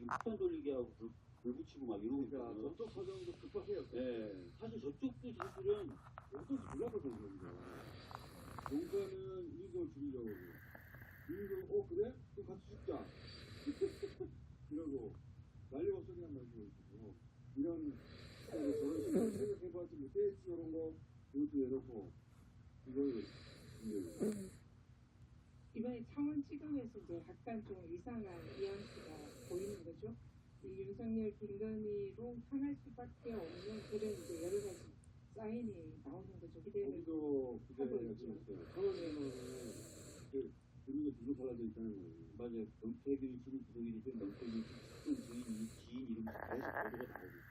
폭탄 돌리게 하고 불 붙이고 막 이러고 그러니까 있거든요. 저쪽 과정도 급하세요. 예. 사실 저쪽도 지들은 어떤지 몰라서 그런 거야. 용사는 이걸 죽이려고. 이걸, 그래? 그럼 같이 죽자. 이러고, 날리고 소리한 말고 있고, 이런, 저런 식으로 생각해봐지 못했지, 이런 거, 이것도 내놓고, 이걸, 이번에 창원 지검에서 이제 약간 좀 이상한 뉘앙스가 보이는 거죠. 이 윤석열 김건희로 향할 수밖에 없는 그런 이제 여러 가지 사인이 나오는 거죠. 기대를 거기도 그게 하고 있어요. 있죠. 청원에는 그림이 두고 달라져 있다는 거예요. 맞아요. 명태균 씨는 부동일이든 명태균 씨 측근 지인 이름 계속 보도가 나오고 있어요.